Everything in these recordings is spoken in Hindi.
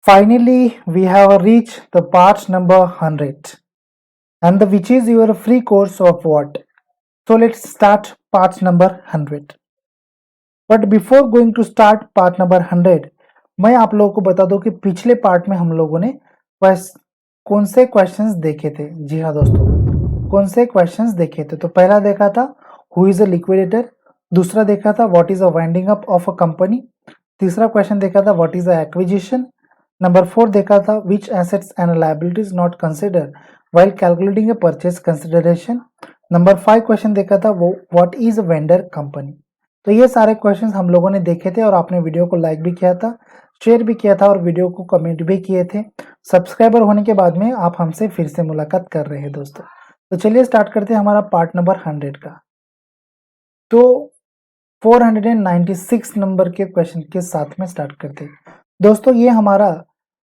Finally, we have reached the part number 100 and which is your free course of what? So let's start part number 100. But before going to start part number 100, मैं आप लोगों को बता दूं कि पिछले पार्ट में हम लोगों ने कौन से क्वेश्चंस देखे थे। जी हाँ दोस्तों, कौन से क्वेश्चंस देखे थे। तो पहला देखा था हु इज अ लिक्विडेटर, दूसरा देखा था what is a winding up of a company, तीसरा क्वेश्चन देखा था what is a acquisition, number 4 देखा था which assets and liabilities not consider while calculating a purchase consideration, number 5 question देखा था वो what is a vendor company. तो ये सारे क्वेश्चंस हम लोगों ने देखे थे और आपने वीडियो को लाइक भी किया था, शेयर भी किया था और वीडियो को कमेंट भी किए थे। सब्सक्राइबर होने के बाद में आप हमसे फिर से मुलाकात कर रहे हैं दोस्तों। तो चलिए स्टार्ट करते हैं हमारा पार्ट नंबर 100 का। तो 496 नंबर के क्वेश्चन के साथ में स्टार्ट करते हैं दोस्तों। ये हमारा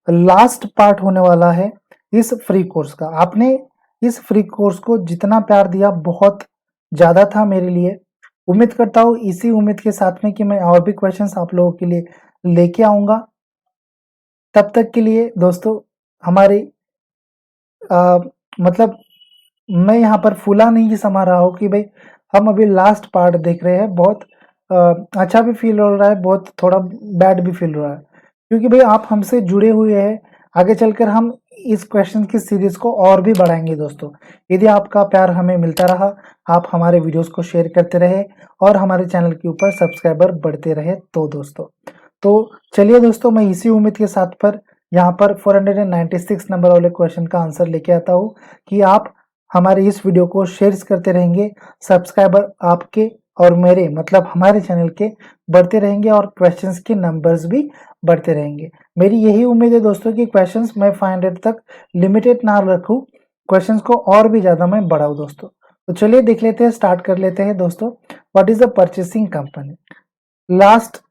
लास्ट पार्ट होने वाला है इस फ्री कोर्स का। आपने इस फ्री कोर्स को जितना प्यार दिया बहुत ज़्यादा था मेरे लिए। उम्मीद करता हूँ इसी उम्मीद के साथ में कि मैं और भी क्वेश्चंस आप लोगों के लिए लेके आऊँगा। तब तक के लिए दोस्तों हमारी मतलब मैं यहाँ पर फूला नहीं समा रहा हूँ कि भाई हम अभी लास्ट पार्ट देख रहे हैं। बहुत अच्छा भी फील हो रहा है, बहुत थोड़ा बैड भी फील हो रहा है, क्योंकि भाई आप हमसे जुड़े हुए हैं। आगे चलकर हम इस क्वेश्चन की सीरीज को और भी बढ़ाएंगे दोस्तों। यदि आपका प्यार हमें मिलता रहा, आप हमारे वीडियोस को शेयर करते रहे और हमारे चैनल के ऊपर सब्सक्राइबर बढ़ते रहे तो दोस्तों। तो चलिए दोस्तों, मैं इसी उम्मीद के साथ पर यहाँ पर 496 नंबर वाले क्वेश्चन का आंसर लेके आता हूँ कि आप हमारे इस वीडियो को शेयर करते रहेंगे, सब्सक्राइबर आपके और मेरे मतलब हमारे चैनल के बढ़ते रहेंगे और क्वेश्चंस के नंबर्स भी बढ़ते रहेंगे। मेरी यही उम्मीद है दोस्तों कि क्वेश्चंस मैं 500 तक लिमिटेड ना रखूं, क्वेश्चंस को और भी ज़्यादा मैं बढ़ाऊं दोस्तों। तो चलिए देख लेते हैं, स्टार्ट कर लेते हैं दोस्तों। What is the purchasing company. Last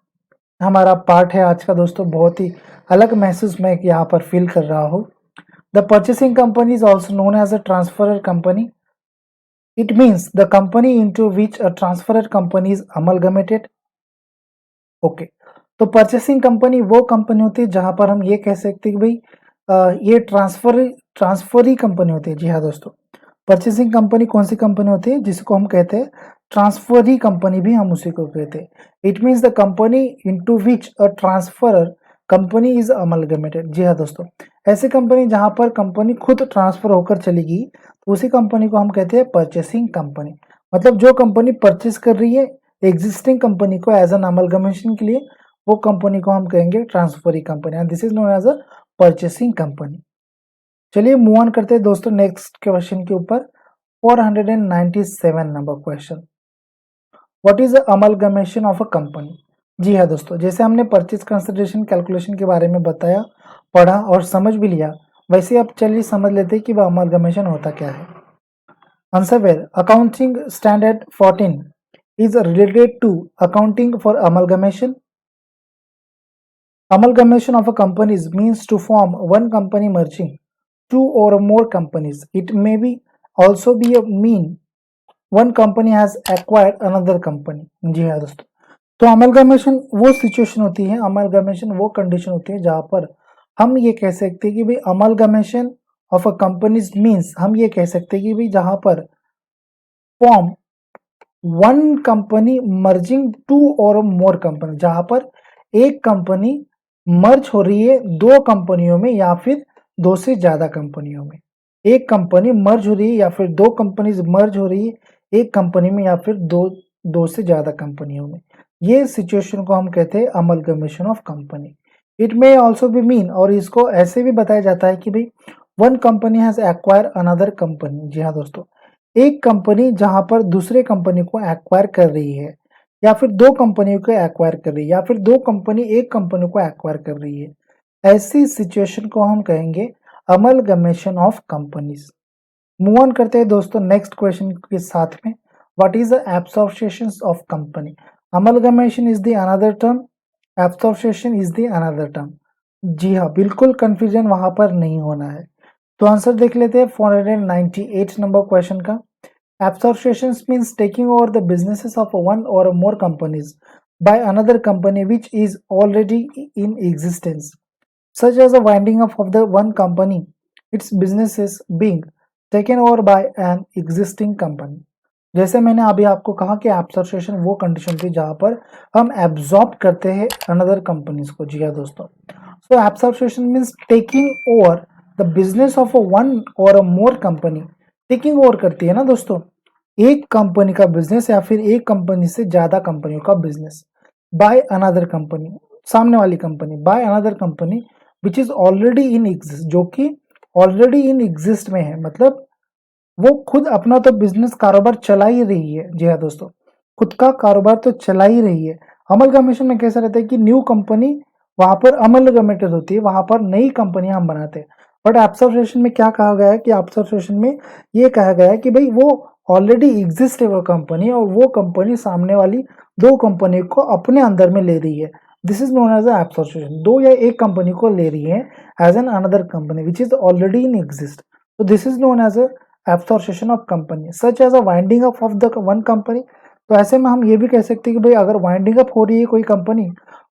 हमारा पार्ट है आज का दोस्तों। बहुत ही अलग महसूस मैं यहाँ पर फील कर रहा हूँ। The purchasing company is also known as a transferor company. It means the company into which a transferor company is amalgamated. Okay, तो परचेसिंग कंपनी वो कंपनी होती है जहां पर हम ये कह सकते हैं कि भाई ये ट्रांसफरी कंपनी होती है। जी हाँ दोस्तों, परचेसिंग कंपनी कौन सी कंपनी होती है जिसको हम कहते हैं ट्रांसफरी कंपनी, भी हम उसी को कहते हैं। It means the company into which a transferor company is amalgamated. जी हाँ दोस्तों, ऐसी कंपनी जहां पर कंपनी खुद ट्रांसफर होकर चलेगी तो उसी कंपनी को हम कहते हैं परचेसिंग कंपनी। मतलब जो कंपनी परचेस कर रही है एग्जिस्टिंग कंपनी को एज एन अमलगमेशन के लिए, वो कंपनी को हम कहेंगे transferee company and this is known as a purchasing company. चलिए मूव ऑन करते हैं दोस्तों नेक्स्ट क्वेश्चन के ऊपर। 497 number question, what is the amalgamation of a company. जी हाँ दोस्तों, जैसे हमने परचेज कंसिडरेशन कैलकुलेशन के बारे में बताया, पढ़ा और समझ भी लिया, वैसे अब चलिए समझ लेते हैं कि वह अमलगमेशन होता क्या है। Answer where accounting standard 14 is related to accounting for amalgamation. Amalgamation of a companies means to form one company merging two or more companies. It may be also be a mean one company has acquired another company. जी हाँ दोस्तों, तो अमलगमेशन वो सिचुएशन होती है, अमलगमेशन वो कंडीशन होती है जहां पर हम ये कह सकते हैं कि भाई amalgamation of a companies means हम ये कह सकते हैं कि भाई जहां पर form one company merging two or more company, जहां पर एक कंपनी मर्ज हो रही है दो कंपनियों में या फिर दो से ज्यादा कंपनियों में। एक कंपनी मर्ज हो रही है या फिर दो कंपनीज मर्ज हो रही है एक कंपनी में या फिर दो से ज्यादा कंपनियों में। ये सिचुएशन को हम कहते हैं amalgamation of company. It may also be mean, और इसको ऐसे भी बताया जाता है कि भाई one company has acquire another company. जी हाँ दोस्तों, एक कंपनी जहां पर दूसरे कंपनी को एक्वायर कर रही है या फिर दो कंपनियों को एक्वायर कर रही है या फिर दो कंपनी एक कंपनी को एक्वायर कर रही है, ऐसी सिचुएशन को हम कहेंगे amalgamation of companies. Move on करते हैं दोस्तों नेक्स्ट क्वेश्चन के साथ में। What is the absorption of company. Amalgamation is the another term, absorption is the another term. जी हाँ, बिल्कुल कंफ्यूजन वहां पर नहीं होना है। तो आंसर देख लेते हैं 498 नंबर क्वेश्चन का। Absorption means taking over the businesses of one or more companies by another company which is already in existence. such as the winding up of the one company, its business is being taken over by an existing company. जैसे मैंने अभी आपको कहा कि एब्सॉर्प्शन वो कंडीशन थी जहां पर हम एब्जॉर्ब करते हैं अनदर कंपनीज को। जी हाँ दोस्तों, so absorption means taking over the business of one or a more company. Taking over करती है ना दोस्तों, एक कंपनी का बिजनेस या फिर एक कंपनी से ज्यादा कंपनियों का बिजनेस बाय अनदर कंपनी, सामने वाली company, by another company which is already in exist, जो कि ऑलरेडी इन एग्जिस्ट में है, मतलब वो खुद अपना तो बिजनेस कारोबार चला ही रही है। जी हाँ दोस्तों, खुद का कारोबार तो चला ही रही है। अमलगमेशन में कैसा रहता है कि न्यू कंपनी वहां पर अमलगमेटेड होती है, वहां पर नई कंपनियां हम बनाते हैं। बट एब्सॉर्प्शन में क्या कहा गया है कि एब्सॉर्प्शन में ये कहा गया है कि भाई वो ऑलरेडी एग्जिस्ट है वो कंपनी, और वो कंपनी सामने वाली दो कंपनी को अपने अंदर में ले रही है। This is known as absorption. दो या एक कंपनी को ले रही है as an another company which is already in exist, तो this is known as absorption of company such as a winding up of the one company. तो ऐसे में हम ये भी कह सकते हैं कि भाई अगर वाइंडिंग अप हो रही है कोई कंपनी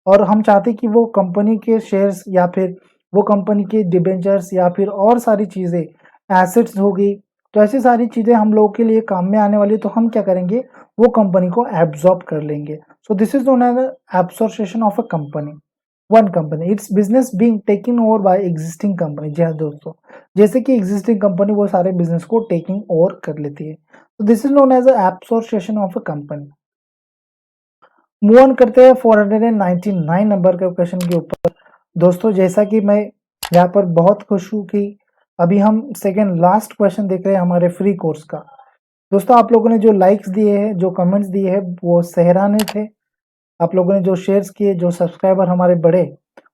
और हम चाहते हैं कि वो कंपनी के शेयर्स या फिर वो कंपनी के डिबेंचर्स या फिर और सारी चीजें, एसेट्स होगी, तो ऐसी सारी चीजें हम लोगों के लिए काम में आने वाली, तो हम क्या करेंगे, वो कंपनी को एब्जॉर्ब कर लेंगे। So this is known as absorption of a company, one company, its business being taken over by existing company. जी हाँ दोस्तों, जैसे कि एग्जिस्टिंग कंपनी वो सारे बिजनेस को टेकिंग ओवर कर लेती है, तो this is known as absorption of a company. Move on करते हैं 499 नंबर के क्वेश्चन के ऊपर। दोस्तों जैसा कि मैं यहाँ पर बहुत खुश हूँ कि अभी हम सेकेंड लास्ट क्वेश्चन देख रहे हैं हमारे फ्री कोर्स का। दोस्तों आप लोगों ने जो लाइक्स दिए हैं, जो कमेंट्स दिए हैं, वो सराहनीय थे। आप लोगों ने जो शेयर्स किए, जो सब्सक्राइबर हमारे बढ़े,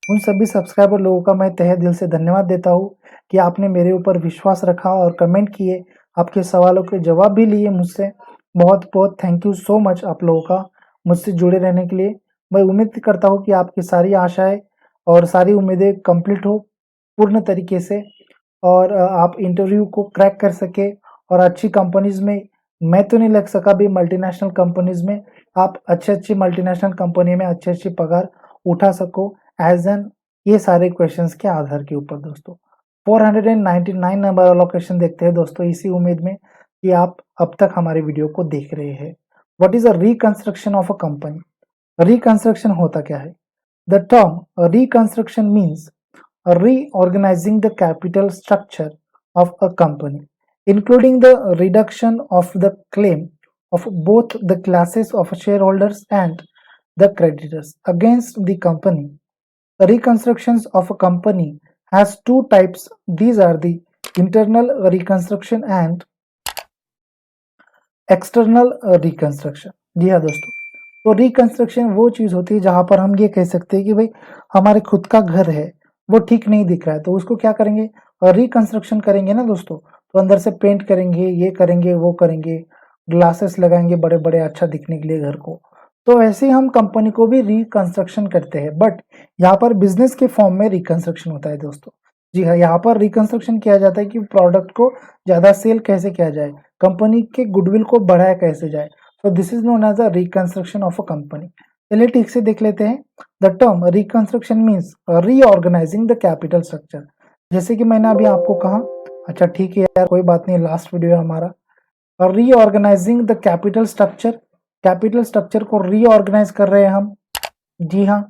उन सभी सब्सक्राइबर लोगों का मैं तहे दिल से धन्यवाद देता हूँ कि आपने मेरे ऊपर विश्वास रखा और कमेंट किए, आपके सवालों के जवाब भी लिए मुझसे। बहुत बहुत थैंक यू सो मच आप लोगों का मुझसे जुड़े रहने के लिए। मैं उम्मीद करता हूँ कि आपकी सारी आशाएं और सारी उम्मीदें कंप्लीट हो पूर्ण तरीके से, और आप इंटरव्यू को क्रैक कर सके और अच्छी कंपनीज में, मैं तो नहीं लग सका भी मल्टीनेशनल कंपनीज में, आप अच्छी अच्छी मल्टीनेशनल कंपनी में अच्छी अच्छी पगार उठा सको एज एन, ये सारे क्वेश्चंस के आधार के ऊपर। दोस्तों 499 नंबर वाला क्वेश्चन देखते हैं दोस्तों, इसी उम्मीद में कि आप अब तक हमारे वीडियो को देख रहे हैं। What is a reconstruction of a company? Reconstruction होता क्या है? The term reconstruction means reorganizing the capital structure of a company, including the reduction of the claim of both the classes of shareholders and the creditors against the company. The reconstructions of a company has two types. These are the internal reconstruction and external reconstruction. जी हाँ दोस्तों, तो रिकंस्ट्रक्शन वो चीज होती है जहां पर हम ये कह सकते हैं कि भाई हमारे खुद का घर है, वो ठीक नहीं दिख रहा है, तो उसको क्या करेंगे, रिकंस्ट्रक्शन करेंगे ना दोस्तों। तो अंदर से पेंट करेंगे, ये करेंगे, वो करेंगे, ग्लासेस लगाएंगे बड़े बड़े अच्छा दिखने के लिए घर को। तो ऐसे ही हम कंपनी को भी रिकंस्ट्रक्शन करते हैं, बट यहाँ पर बिजनेस के फॉर्म में रिकंस्ट्रक्शन होता है दोस्तों। जी हाँ, यहाँ पर रिकंस्ट्रक्शन किया जाता है कि प्रोडक्ट को ज्यादा सेल कैसे किया जाए, कंपनी के गुडविल को बढ़ाया कैसे जाए। तो this is known as a reconstruction of a company. चलिए ठीक से देख लेते हैं। The term reconstruction means reorganizing the capital structure. जैसे कि मैंने अभी आपको कहा, अच्छा ठीक है यार कोई बात नहीं, लास्ट वीडियो है हमारा। रीऑर्गेनाइजिंग द कैपिटल स्ट्रक्चर को रीऑर्गेनाइज कर रहे हैं हम। जी हाँ,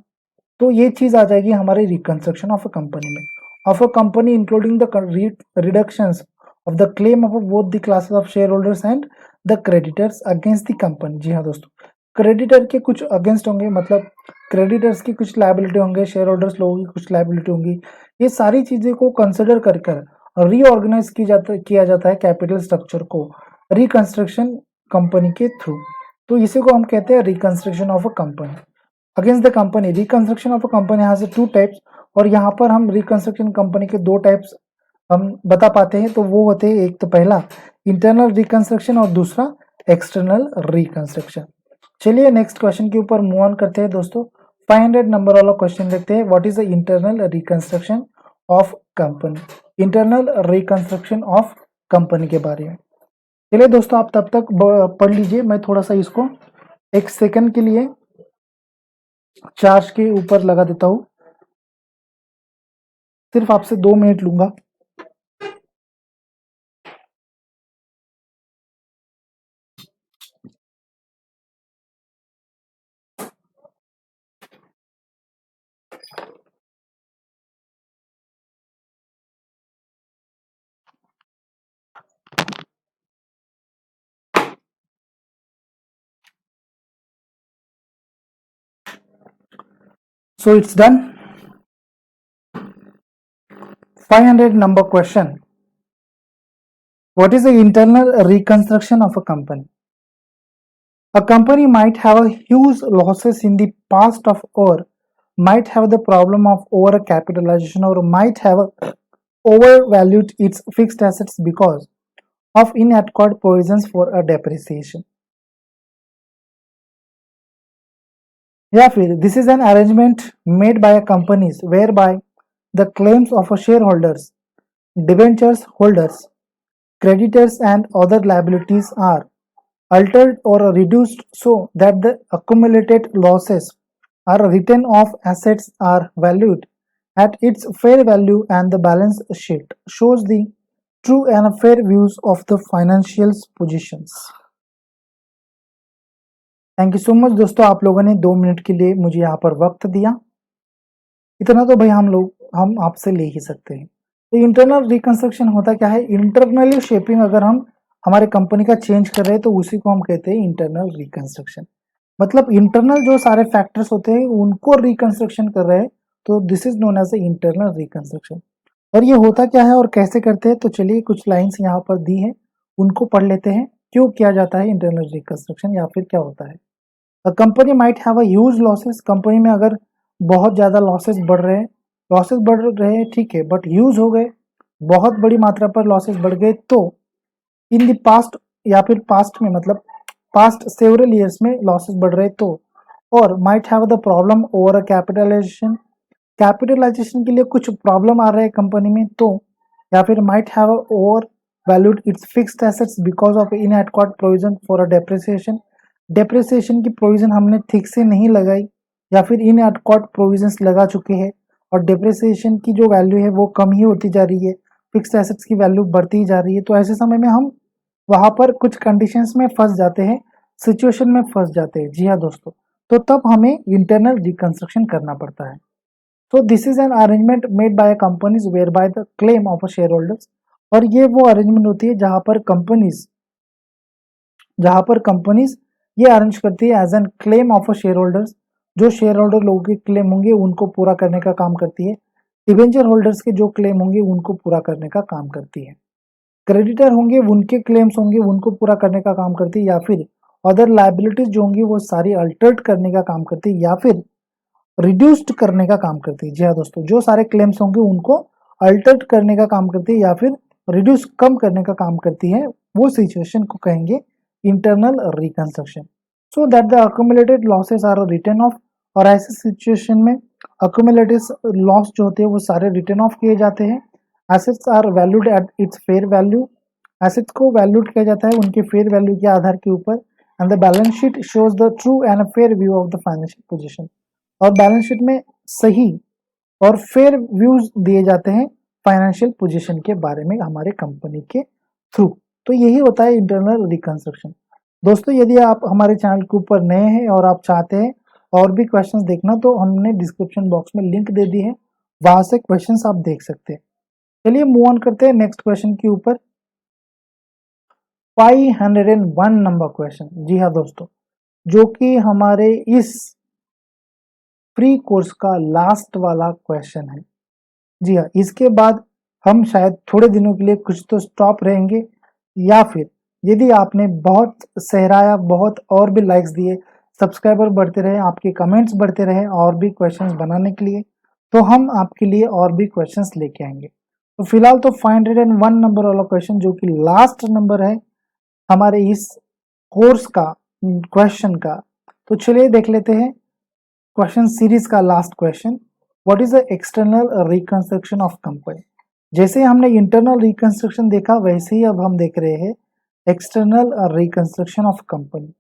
तो ये चीज आ जाएगी हमारे रिकंस्ट्रक्शन ऑफ अ कंपनी में। Of a company including the reductions of the claim of both the classes of shareholders and the creditors against the company। जी हाँ दोस्तों, क्रेडिटर के कुछ अगेंस्ट होंगे, मतलब क्रेडिटर्स की कुछ लाइबिलिटी होंगे, शेयर होल्डर्स लोगों की कुछ लाइबिलिटी होंगी। ये सारी चीजें को कंसिडर कर कर रीऑर्गेनाइज किया जाता है कैपिटल स्ट्रक्चर को रिकंस्ट्रक्शन कंपनी के थ्रू। तो इसी को हम कहते हैं reconstruction of a company against the company. Reconstruction of a company यहाँ से टू टाइप्स, और यहाँ पर हम रिकंस्ट्रक्शन कंपनी के दो टाइप्स हम बता पाते हैं। तो वो होते हैं, एक तो पहला इंटरनल रिकंस्ट्रक्शन और दूसरा एक्सटर्नल रिकंस्ट्रक्शन। चलिए नेक्स्ट क्वेश्चन के ऊपर मूव ऑन करते हैं दोस्तों। 500 नंबर वाला क्वेश्चन देखते हैं। What is the internal reconstruction of company? Internal reconstruction of company के बारे में। चलिए दोस्तों आप तब तक पढ़ लीजिए, मैं थोड़ा सा इसको एक सेकंड के लिए चार्ज के ऊपर लगा देता हूँ। सिर्फ आपसे 2 मिनट लूंगा। So it's done. 500 number question. What is the internal reconstruction of a company? A company might have a huge losses in the past of, or might have the problem of over capitalization, or might have overvalued its fixed assets because of inadequate provisions for a depreciation. या फिर this is an arrangement made by a companies whereby the claims of a shareholders, debentures holders, creditors and other liabilities are altered or reduced so that the accumulated losses are written off, assets are valued at its fair value, and the balance sheet shows the true and fair views of the financial positions. Thank you so much दोस्तों, आप लोगों ने 2 मिनट के लिए मुझे यहाँ पर वक्त दिया। इतना तो भाई हम आपसे ले ही सकते हैं। तो इंटरनल रिकंस्ट्रक्शन होता क्या है? इंटरनली शेपिंग अगर हम हमारे कंपनी का चेंज कर रहे हैं तो उसी को हम कहते हैं इंटरनल रिकंस्ट्रक्शन। मतलब इंटरनल जो सारे फैक्टर्स होते हैं उनको रिकंस्ट्रक्शन कर रहे हैं, तो this is known as a internal reconstruction. और ये होता क्या है और कैसे करते हैं, तो चलिए कुछ लाइंस यहाँ पर दी है, उनको पढ़ लेते हैं। क्यों किया जाता है इंटरनल रिकंस्ट्रक्शन या फिर क्या होता है? A company might have a huge losses. Company में अगर बहुत ज़्यादा लॉसेस बढ़ रहे हैं, ठीक है, बट ह्यूज हो गए, बहुत बड़ी मात्रा पर लॉसेस बढ़ गए, तो इन द पास्ट या फिर पास्ट में मतलब पास्ट सेवरल ईयर्स में लॉसेस बढ़ रहे तो, और might have the problem over capitalization, capitalization के लिए कुछ प्रॉब्लम आ रहा है कंपनी में, तो या फिर might have over valued its fixed assets because of inadequate provision for a depreciation. Depreciation की प्रोविजन हमने ठीक से नहीं लगाई या फिर इनएडक्वाट प्रोविजंस लगा चुके हैं और डेप्रिसिएशन की जो वैल्यू है वो कम ही होती जा रही है, फिक्स्ड एसेट्स की वैल्यू बढ़ती ही जा रही है। तो ऐसे समय में हम वहां पर कुछ कंडीशंस में फंस जाते हैं, सिचुएशन में फंस जाते हैं। जी हाँ दोस्तों, तो तब हमें इंटरनल रिकंस्ट्रक्शन करना पड़ता है। So this is an arrangement made by a companies whereby the claim of a shareholders, और ये वो अरेंजमेंट होती है जहां पर कंपनीज ये अरेंज करती है as an claim of a share holders. जो शेयर होल्डर लोगों के क्लेम होंगे उनको पूरा करने का काम करती है। डिवेंचर होल्डर्स के जो क्लेम होंगे उनको पूरा करने का काम करती है। क्रेडिटर होंगे उनके क्लेम्स होंगे उनको पूरा करने का काम करती है, या फिर अदर लाइबिलिटीज जो होंगी वो सारी अल्टर्ड करने का काम करती है या फिर रिड्यूस्ड करने का काम करती है। जी हाँ दोस्तों, जो सारे क्लेम्स होंगे उनको अल्टर्ड करने का काम करती है या फिर रिड्यूस कम करने का काम करती है, वो सिचुएशन को कहेंगे internal reconstruction. So that the accumulated losses are written off, और ऐसे सिचुएशन में अक्यूमुलेटेड लॉस जो होते हैं वो सारे रिटर्न ऑफ किए जाते हैं। Assets are valued at its fair value, assets को वैल्यूड किया जाता है उनके फेयर वैल्यू के आधार के ऊपर। And the balance sheet shows the true and fair view of the financial position, और बैलेंस शीट में सही और फेयर व्यूज दिए जाते हैं फाइनेंशियल पोजीशन के बारे में हमारे कंपनी के थ्रू। तो यही होता है इंटरनल रिकंस्ट्रक्शन। दोस्तों यदि आप हमारे चैनल के ऊपर नए हैं और आप चाहते हैं और भी क्वेश्चंस देखना, तो हमने डिस्क्रिप्शन बॉक्स में लिंक दे दी है, वहां से क्वेश्चंस आप देख सकते हैं। चलिए मूव ऑन करते हैं नेक्स्ट क्वेश्चन के ऊपर। 501 नंबर क्वेश्चन। जी हाँ दोस्तों, जो कि हमारे इस प्री कोर्स का लास्ट वाला क्वेश्चन है। जी हाँ, इसके बाद हम शायद थोड़े दिनों के लिए कुछ तो स्टॉप रहेंगे, या फिर यदि आपने बहुत सहराया, बहुत और भी लाइक्स दिए, सब्सक्राइबर बढ़ते रहे, आपके कमेंट्स बढ़ते रहे और भी क्वेश्चंस बनाने के लिए, तो हम आपके लिए और भी क्वेश्चंस लेके आएंगे। तो फिलहाल तो 501 नंबर वाला क्वेश्चन जो कि लास्ट नंबर है हमारे इस कोर्स का क्वेश्चन का, तो चलिए देख लेते हैं क्वेश्चन सीरीज का last question. What is the external reconstruction of company? जैसे हमने इंटरनल रिकंस्ट्रक्शन देखा वैसे ही अब हम देख रहे हैं एक्सटर्नल रिकंस्ट्रक्शन ऑफ कंपनी।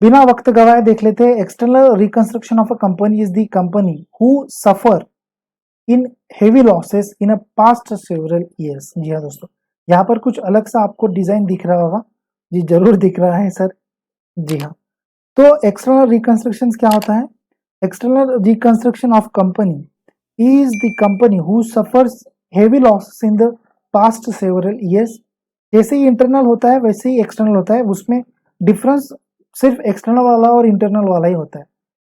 बिना वक्त गवाए देख लेते हैं। External reconstruction of a company is the company who suffer in heavy losses in a past several years. जी हाँ दोस्तों, यहाँ पर कुछ अलग सा आपको डिजाइन दिख रहा होगा। जी जरूर दिख रहा है सर। जी हाँ, तो एक्सटर्नल रिकंस्ट्रक्शन क्या होता है? External reconstruction of company is the company who suffers heavy losses in the past several years. जैसे ही इंटरनल होता है वैसे ही एक्सटर्नल होता है, उसमें डिफरेंस सिर्फ एक्सटर्नल वाला और इंटरनल वाला ही होता है।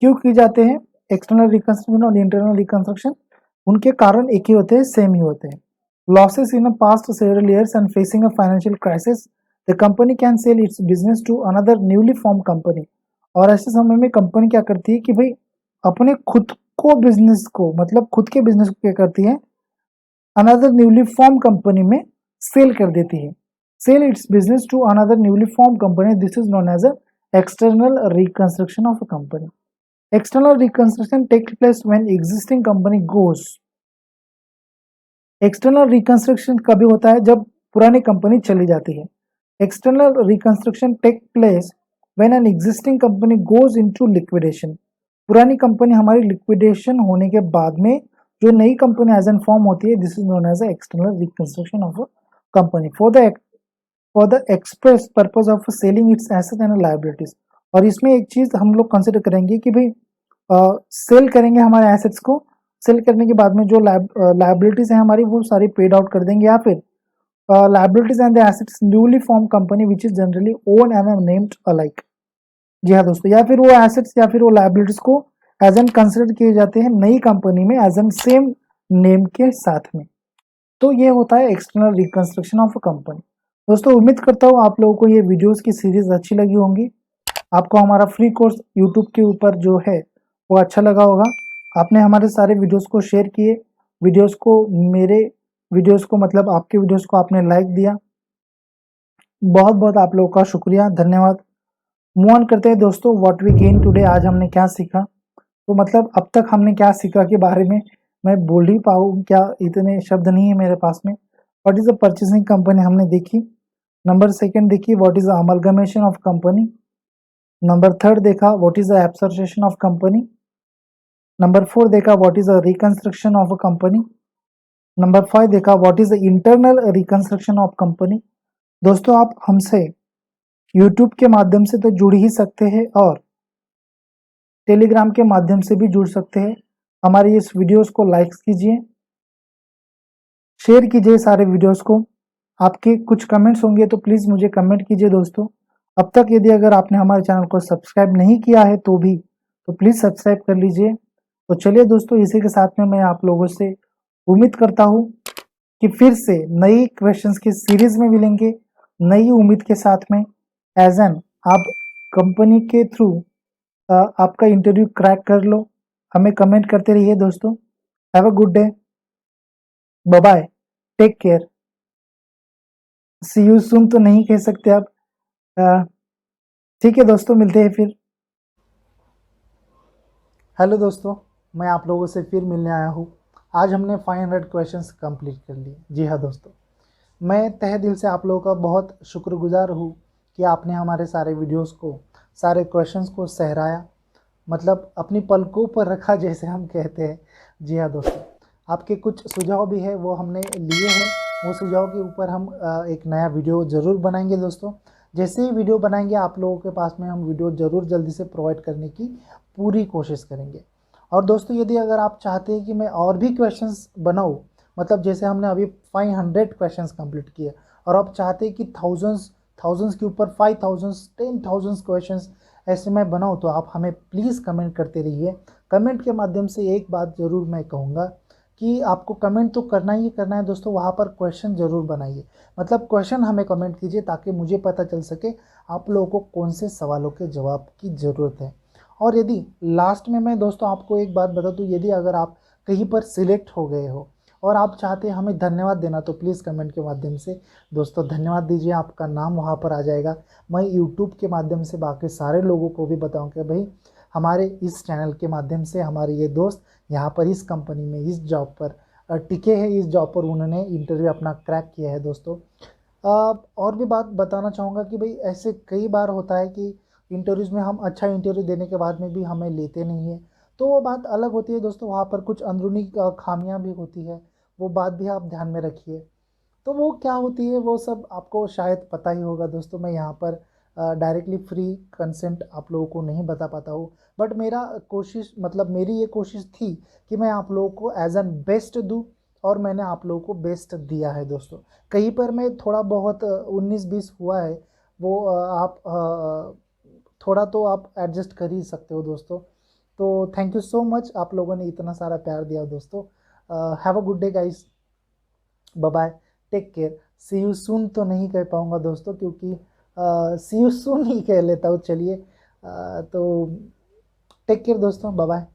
क्यों की जाते हैं एक्सटर्नल रिकंस्ट्रक्शन और इंटरनल रिकंस्ट्रक्शन? उनके कारण एक ही होते हैं, सेम ही होते हैं। Losses in a past several years and facing a financial crisis, the company can sell its business to another newly form company. और ऐसे समय में कंपनी क्या करती है कि भाई अपने खुद को बिजनेस को, मतलब खुद के बिजनेस को क्या करती है, अनदर न्यूली फॉर्म कंपनी में सेल कर देती है। Sell its business to another newly form company, this is known as a external reconstruction of a company. External reconstruction take place when existing company goes. External reconstruction कभी होता है जब पुरानी कंपनी चली जाती है। External reconstruction take place when an existing company goes into liquidation. पुरानी कंपनी हमारी लिक्विडेशन होने के बाद में जो नई कंपनी एज एन फॉर्म होती है, this is known as external reconstruction of a company for the express purpose of selling its asset and liabilities. और इसमें एक चीज हम लोग कंसिडर करेंगे कि भाई सेल करेंगे हमारे एसेट्स को, सेल करने के बाद में जो लायबिलिटीज है हमारी वो सारी पेड आउट कर देंगे, या फिर liabilities and the assets newly form company which is generally own and named alike. जी हाँ दोस्तों, या फिर वो एसेट्स या फिर वो लायबिलिटीज को एज एन कंसिडर किए जाते हैं नई कंपनी में एज एन सेम नेम के साथ में। तो ये होता है external reconstruction of a company. दोस्तों उम्मीद करता हूँ आप लोगों को ये वीडियोस की सीरीज अच्छी लगी होंगी, आपको हमारा फ्री कोर्स यूट्यूब के ऊपर जो है वो अच्छा लगा होगा। आपने हमारे सारे वीडियोस को शेयर किए, वीडियोस को मेरे वीडियोस को मतलब आपके वीडियोस को आपने लाइक दिया, बहुत बहुत आप लोगों का शुक्रिया, धन्यवाद। मूव ऑन करते हैं दोस्तों, व्हाट वी गेन टुडे, आज हमने क्या सीखा। तो मतलब अब तक हमने क्या सीखा के बारे में मैं बोल ही पाऊँ क्या, इतने शब्द नहीं है मेरे पास में। What is a purchasing company हमने देखी। नंबर सेकंड देखी what is the amalgamation of company. Number third देखा what is the absorption of company. Number four देखा what is the reconstruction of a company. Number five देखा what is the internal reconstruction of company. दोस्तों आप हमसे यूट्यूब के माध्यम से तो जुड़ ही सकते हैं और टेलीग्राम के माध्यम से भी जुड़ सकते हैं। हमारे इस वीडियोस को लाइक कीजिए, शेयर कीजिए सारे वीडियोस को। आपके कुछ कमेंट्स होंगे तो प्लीज़ मुझे कमेंट कीजिए दोस्तों। अब तक यदि अगर आपने हमारे चैनल को सब्सक्राइब नहीं किया है तो प्लीज़ सब्सक्राइब कर लीजिए। तो चलिए दोस्तों, इसी के साथ में मैं आप लोगों से उम्मीद करता हूँ कि फिर से नई क्वेश्चंस की सीरीज में मिलेंगे, नई उम्मीद के साथ में। एज एन आप कंपनी के थ्रू आपका इंटरव्यू क्रैक कर लो, हमें कमेंट करते रहिए दोस्तों। Have a good day, bye bye, take care, see you soon तो नहीं कह सकते आप। अ, ठीक है दोस्तों, मिलते हैं फिर। हेलो दोस्तों, मैं आप लोगों से फिर मिलने आया हूँ। आज हमने 500 क्वेश्चंस कंप्लीट कर लिए। जी हाँ दोस्तों, मैं तहे दिल से आप लोगों का बहुत शुक्रगुजार हूँ कि आपने हमारे सारे वीडियोस को, सारे क्वेश्चंस को सहराया, मतलब अपनी पलकों पर रखा जैसे हम कहते हैं। जी हाँ दोस्तों, आपके कुछ सुझाव भी है वो हमने लिए हैं, वो सुझाव के ऊपर हम एक नया वीडियो ज़रूर बनाएंगे दोस्तों। जैसे ही वीडियो बनाएंगे आप लोगों के पास में हम वीडियो ज़रूर जल्दी से प्रोवाइड करने की पूरी कोशिश करेंगे। और दोस्तों यदि अगर आप चाहते हैं कि मैं और भी क्वेश्चंस बनाऊँ, मतलब जैसे हमने अभी 500 क्वेश्चंस कंप्लीट किए और आप चाहते हैं कि थाउजेंड्स के ऊपर 5000 10,000 क्वेश्चंस ऐसे मैं बनाऊँ, तो आप हमें प्लीज़ कमेंट करते रहिए। कमेंट के माध्यम से एक बात ज़रूर मैं कहूँगा कि आपको कमेंट तो करना ही करना है दोस्तों, वहाँ पर क्वेश्चन ज़रूर बनाइए। मतलब क्वेश्चन हमें कमेंट कीजिए ताकि मुझे पता चल सके आप लोगों को कौन से सवालों के जवाब की ज़रूरत है। और यदि लास्ट में मैं दोस्तों आपको एक बात बता दूँ, यदि अगर आप कहीं पर सिलेक्ट हो गए हो और आप चाहते हैं हमें धन्यवाद देना, तो प्लीज़ कमेंट के माध्यम से दोस्तों धन्यवाद दीजिए, आपका नाम वहाँ पर आ जाएगा। मैं यूट्यूब के माध्यम से बाकी सारे लोगों को भी बताऊँ कि भाई हमारे इस चैनल के माध्यम से हमारे ये दोस्त यहाँ पर इस कंपनी में इस जॉब पर टिके हैं, इस जॉब पर उन्होंने इंटरव्यू अपना क्रैक किया है दोस्तों। और भी बात बताना चाहूँगा कि भाई ऐसे कई बार होता है कि इंटरव्यूज़ में हम अच्छा इंटरव्यू देने के बाद में भी हमें लेते नहीं हैं। तो वो बात अलग होती है दोस्तों, वहाँ पर कुछ अंदरूनी खामियां भी होती है, वो बात भी आप ध्यान में रखिए। तो वो क्या होती है वो सब आपको शायद पता ही होगा दोस्तों। मैं यहाँ पर डायरेक्टली फ्री कंसेंट आप लोगों को नहीं बता पाता हूँ, बट मेरा कोशिश मतलब मेरी ये कोशिश थी कि मैं आप लोगों को एज एन बेस्ट दूँ, और मैंने आप लोगों को बेस्ट दिया है दोस्तों। कहीं पर मैं थोड़ा बहुत 19-20 हुआ है, वो आप थोड़ा तो आप एडजस्ट कर ही सकते हो दोस्तों। तो थैंक यू सो मच, आप लोगों ने इतना सारा प्यार दिया दोस्तों। Have a good day guys, bye bye, take care, see you soon तो नहीं कह पाऊंगा दोस्तों, क्योंकि सी यू सून ही कह लेता हूँ। चलिए तो टेक केयर दोस्तों, बाय बाय।